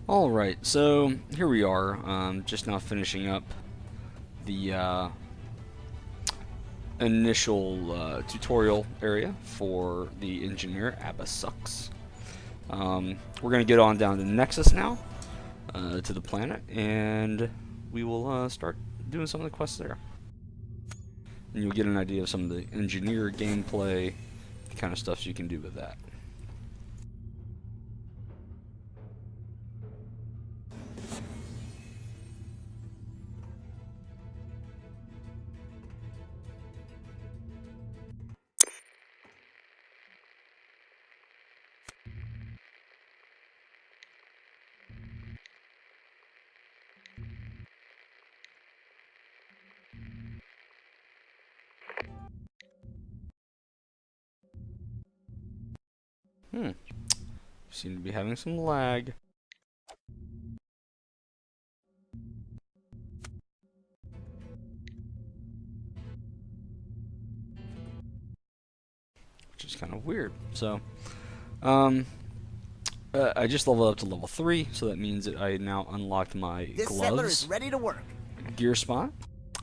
Alright, so here we are, just now finishing up the initial tutorial area for the engineer ABASUXX. We're going to get on down to Nexus now, to the planet, and we will start doing some of the quests there. And you'll get an idea of some of the engineer gameplay, the kind of stuff you can do with that. Seem to be having some lag. Which is kind of weird. So, I just leveled up to level 3, so that means that I now unlocked my This settler gloves is ready to work. gear spot.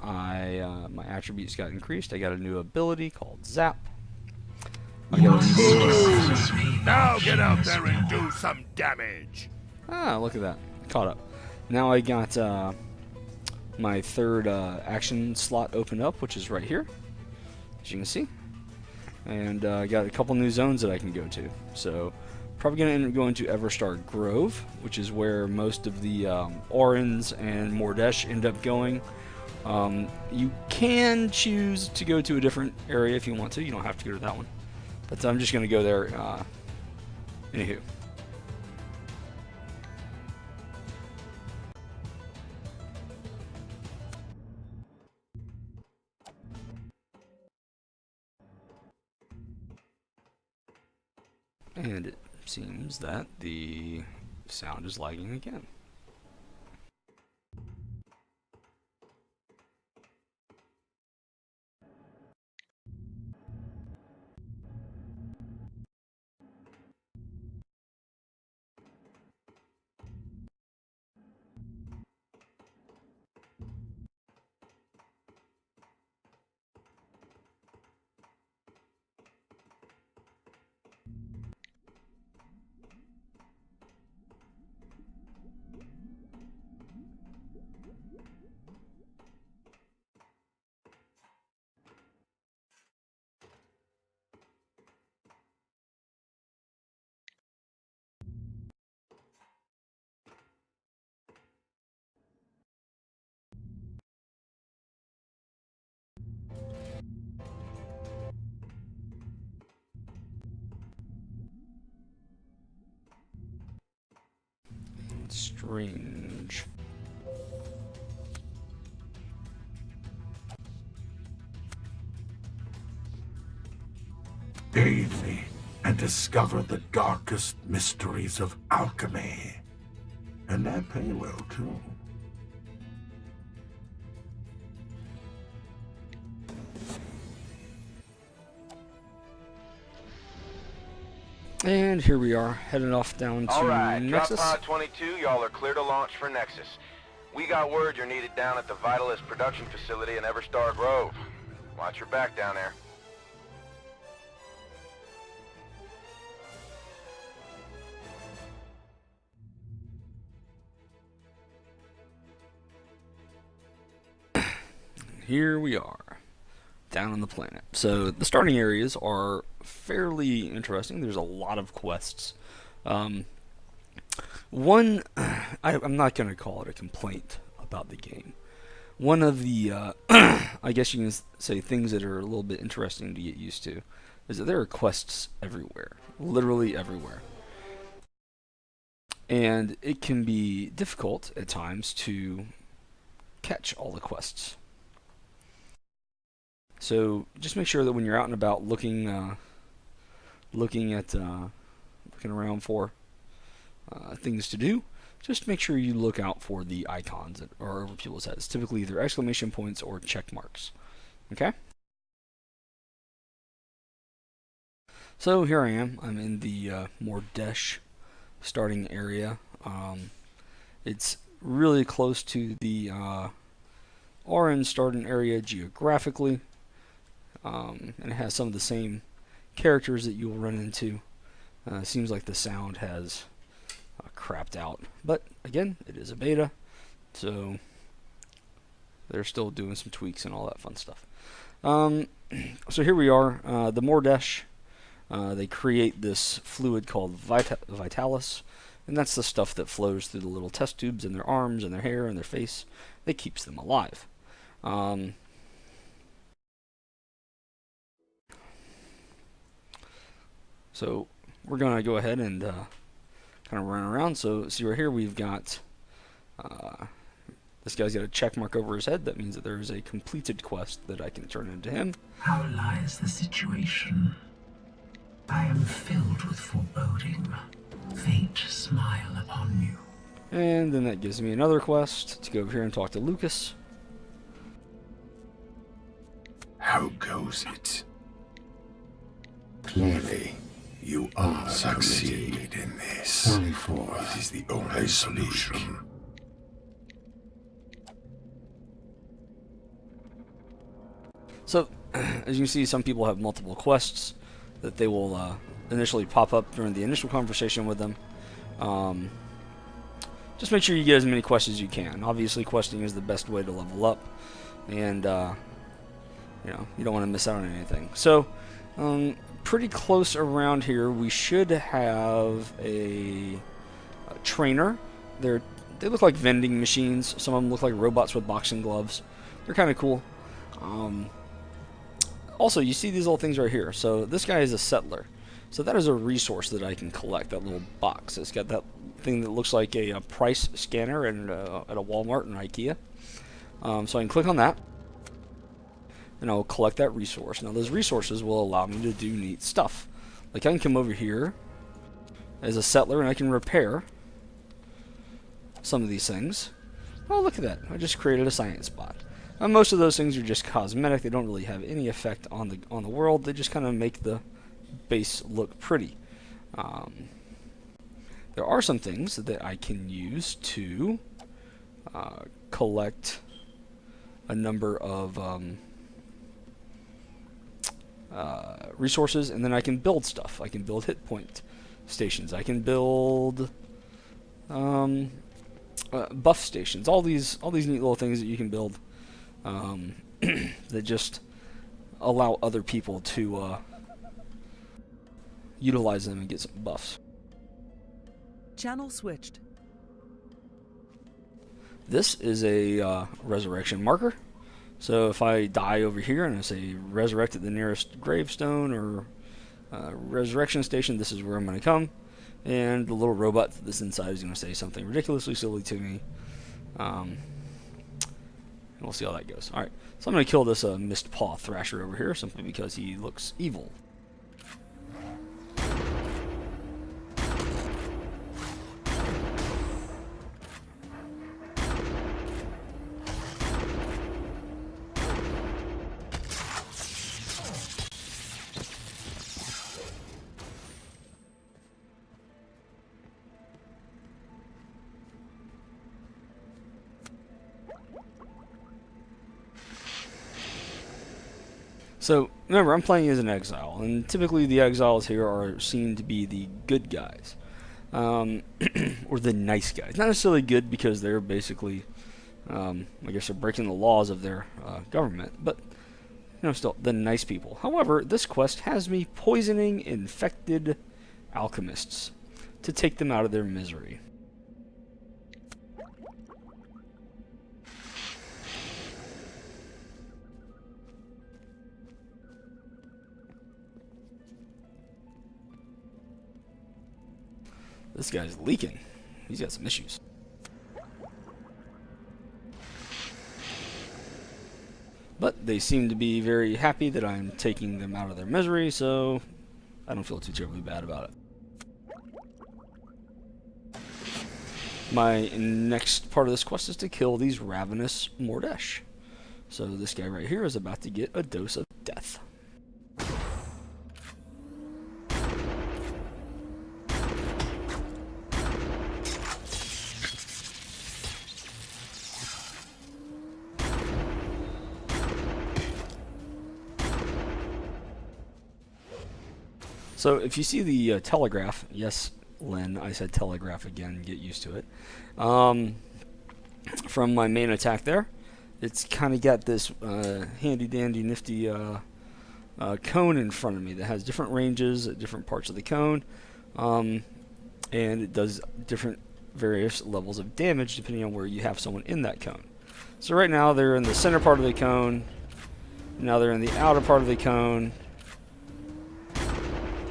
My attributes got increased. I got a new ability called Zap. I got a Now get out there and do some damage. look at that. Caught up. Now I got my third action slot opened up, which is right here, as you can see. And I got a couple new zones that I can go to. So, probably going to end up going to Everstar Grove, which is where most of the Orans and Mordesh end up going. You can choose to go to a different area if you want to. You don't have to go to that one. But I'm just going to go there, anywho. And it seems that the sound is lagging again. Strange. Aid me and discover the darkest mysteries of alchemy. And that pay well, too. And here we are, heading off down to Alright, drop Nexus. pod 22, y'all are clear to launch for Nexus. We got word you're needed down at the Vitalist production facility in Everstar Grove. Watch your back down there. Here we are, down on the planet. So the starting areas are fairly interesting. There's a lot of quests. I'm not going to call it a complaint about the game. One of the, I guess you can say, things that are a little bit interesting to get used to is that there are quests everywhere, literally everywhere. And it can be difficult at times to catch all the quests. So just make sure that when you're out and about looking around for things to do, just make sure you look out for the icons that are over people's heads. Typically either exclamation points or check marks. Okay? So here I am. I'm in the Mordesh starting area. It's really close to the orange starting area geographically, and it has some of the same characters that you'll run into. Seems like the sound has crapped out, but again, it is a beta, so they're still doing some tweaks and all that fun stuff. So here we are, the Mordesh. They create this fluid called Vitalis, and that's the stuff that flows through the little test tubes in their arms and their hair and their face that keeps them alive. So we're going to go ahead and kind of run around. So see right here, we've got this guy's got a check mark over his head. That means that there is a completed quest that I can turn into him. How lies the situation? I am filled with foreboding. Fate smile upon you. And then that gives me another quest to go over here and talk to Lucas. How goes it? Clearly, you are succeed in this. It is the only solution. So, as you can see, some people have multiple quests that they will initially pop up during the initial conversation with them. Just make sure you get as many quests as you can. Obviously, questing is the best way to level up, and you know, you don't want to miss out on anything. So, pretty close around here, we should have a trainer. They look like vending machines. Some of them look like robots with boxing gloves. They're kind of cool. Also, you see these little things right here. So this guy is a settler. So that is a resource that I can collect, that little box. It's got that thing that looks like a price scanner at a Walmart and IKEA. So I can click on that, and I'll collect that resource. Now those resources will allow me to do neat stuff. Like I can come over here as a settler and I can repair some of these things. Oh, look at that. I just created a science bot. Most of those things are just cosmetic. They don't really have any effect on the world. They just kind of make the base look pretty. There are some things that I can use to collect a number of resources, and then I can build stuff. I can build hit point stations. I can build buff stations. All these neat little things that you can build. That just allow other people to utilize them and get some buffs. Channel switched. This is a resurrection marker. So if I die over here and I say resurrect at the nearest gravestone or resurrection station, this is where I'm going to come. And the little robot that's inside is going to say something ridiculously silly to me. And we'll see how that goes. Alright, so I'm going to kill this Mist Paw Thrasher over here, simply because he looks evil. So, remember, I'm playing as an exile, and typically the exiles here are seen to be the good guys, or the nice guys. Not necessarily good because they're basically, I guess they're breaking the laws of their government, but, you know, still, the nice people. However, this quest has me poisoning infected alchemists to take them out of their misery. This guy's leaking. He's got some issues. But they seem to be very happy that I'm taking them out of their misery, so I don't feel too terribly bad about it. My next part of this quest is to kill these ravenous Mordesh. So this guy right here is about to get a dose of death. So if you see the telegraph, yes, Len, I said telegraph again, get used to it. From my main attack there, it's kind of got this handy dandy nifty cone in front of me that has different ranges at different parts of the cone, and it does different various levels of damage depending on where you have someone in that cone. So right now they're in the center part of the cone, now they're in the outer part of the cone.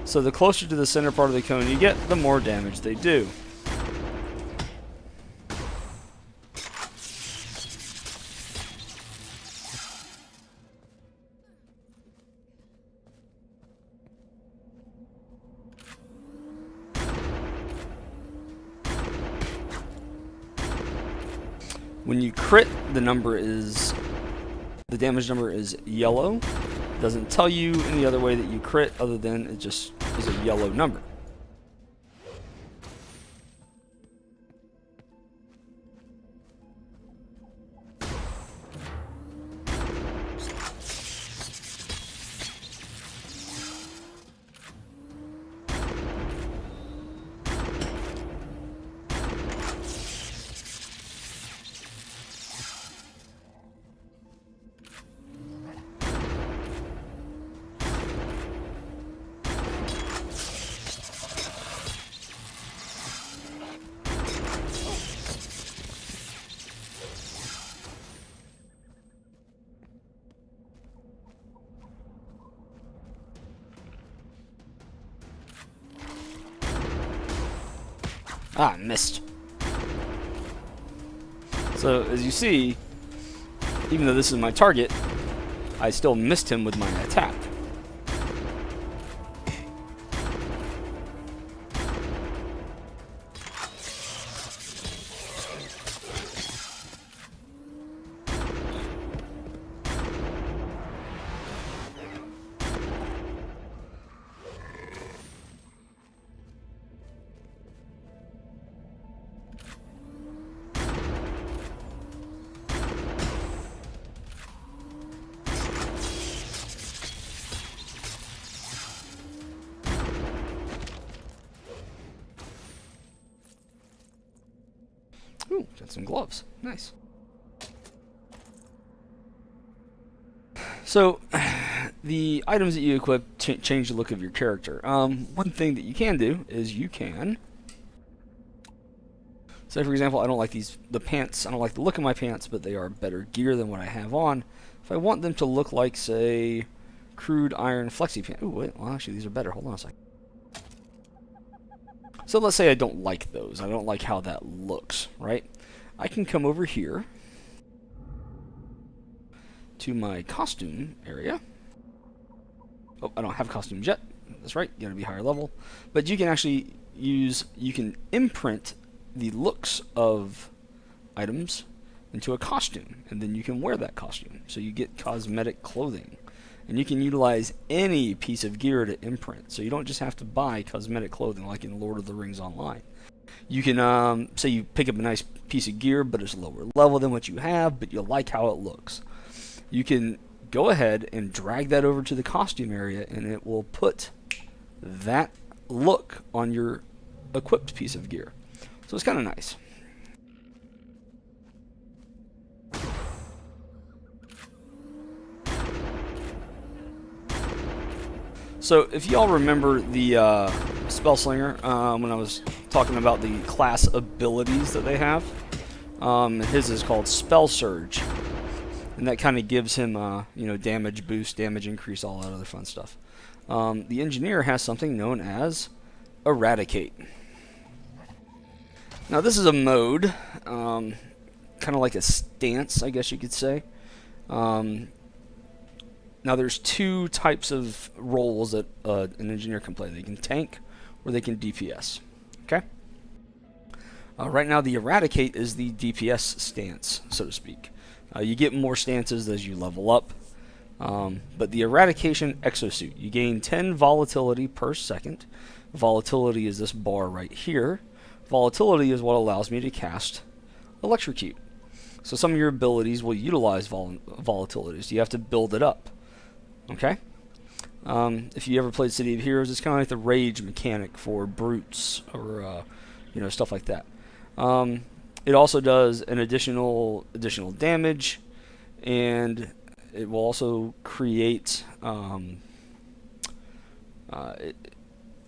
So the closer to the center part of the cone you get, the more damage they do. When you crit, the damage number is yellow. Doesn't tell you any other way that you crit other than it just is a yellow number. Ah, missed. So, as you see, even though this is my target, I still missed him with my attack. Ooh, got some gloves. Nice. So, the items that you equip change the look of your character. One thing that you can do is you can... So, for example, I don't like the pants. I don't like the look of my pants, but they are better gear than what I have on. If I want them to look like, say, crude iron flexi pants... Ooh, wait, well, actually, these are better. Hold on a second. So let's say I don't like those. I don't like how that looks, right? I can come over here to my costume area. Oh, I don't have costumes yet. That's right, you gotta be higher level. But you can actually you can imprint the looks of items into a costume, and then you can wear that costume. So you get cosmetic clothing. And you can utilize any piece of gear to imprint. So you don't just have to buy cosmetic clothing like in Lord of the Rings Online. You can, say you pick up a nice piece of gear, but it's lower level than what you have, but you like how it looks. You can go ahead and drag that over to the costume area, and it will put that look on your equipped piece of gear. So it's kind of nice. So if y'all remember the Spellslinger, when I was talking about the class abilities that they have, his is called Spell Surge, and that kind of gives him, damage boost, damage increase, all that other fun stuff. The Engineer has something known as Eradicate. Now this is a mode, kind of like a stance, I guess you could say. Now there's two types of roles that an engineer can play. They can tank or they can DPS. Okay? Right now the Eradicate is the DPS stance, so to speak. You get more stances as you level up. But the Eradication Exosuit, you gain 10 volatility per second. Volatility is this bar right here. Volatility is what allows me to cast Electrocute. So some of your abilities will utilize volatilities. You have to build it up. Okay? If you ever played City of Heroes, it's kind of like the rage mechanic for brutes or stuff like that. It also does an additional damage, and it will also create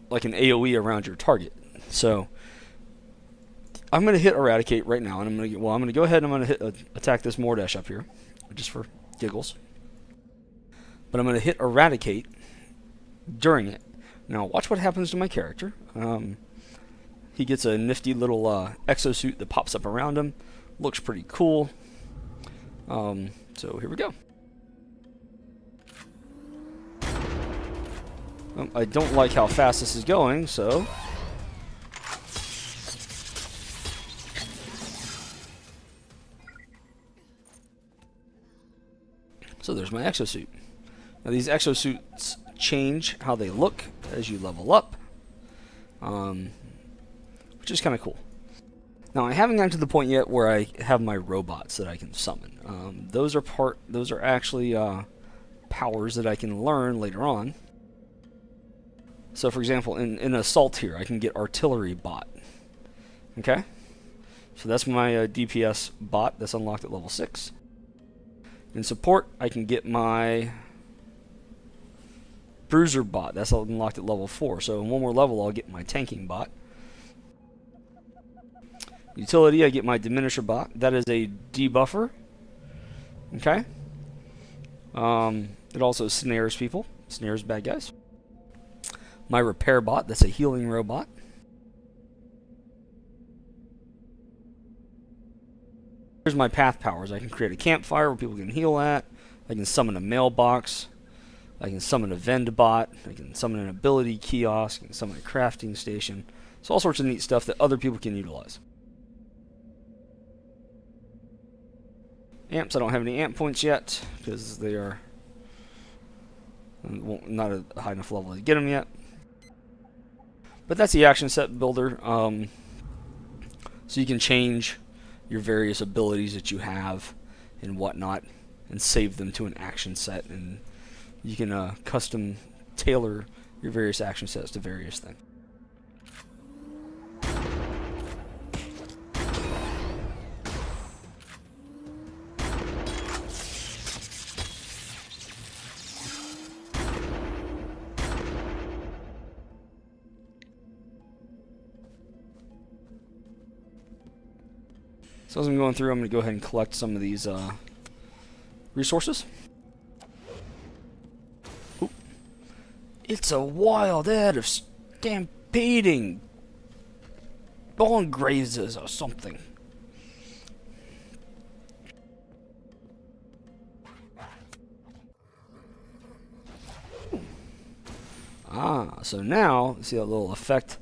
like an AOE around your target. So I'm going to hit Eradicate right now, and I'm going to go ahead and I'm going to attack this Mordash up here, just for giggles. But I'm going to hit Eradicate during it. Now watch what happens to my character. He gets a nifty little exosuit that pops up around him. Looks pretty cool. So here we go. I don't like how fast this is going, so there's my exosuit. Now these exosuits change how they look as you level up, which is kind of cool. Now I haven't gotten to the point yet where I have my robots that I can summon. Those are actually powers that I can learn later on. So for example, in Assault here, I can get Artillery Bot. Okay? So that's my DPS bot that's unlocked at level 6. In Support, I can get my Bruiser Bot. That's unlocked at level 4. So in one more level, I'll get my Tanking Bot. Utility, I get my Diminisher Bot. That is a debuffer. Okay? It also snares people. Snares bad guys. My Repair Bot, that's a healing robot. Here's my path powers. I can create a campfire where people can heal at. I can summon a mailbox. I can summon a vend bot. I can summon an ability kiosk. I can summon a crafting station. So all sorts of neat stuff that other people can utilize. Amps, I don't have any amp points yet because they are not at a high enough level to get them yet. But that's the action set builder. So you can change your various abilities that you have and whatnot and save them to an action set, and you can custom tailor your various action sets to various things. So as I'm going through, I'm going to go ahead and collect some of these resources. Ooh. It's a wild ad of stampeding bone grazers or something. So now, see that little effect?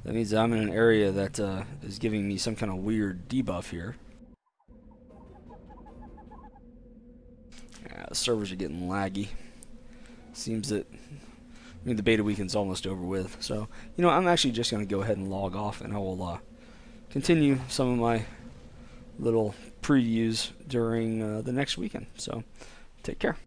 That means that I'm in an area that is giving me some kind of weird debuff here. Yeah, the servers are getting laggy. Seems that, the beta weekend's almost over with. So, I'm actually just going to go ahead and log off, and I will continue some of my little previews during the next weekend. So, take care.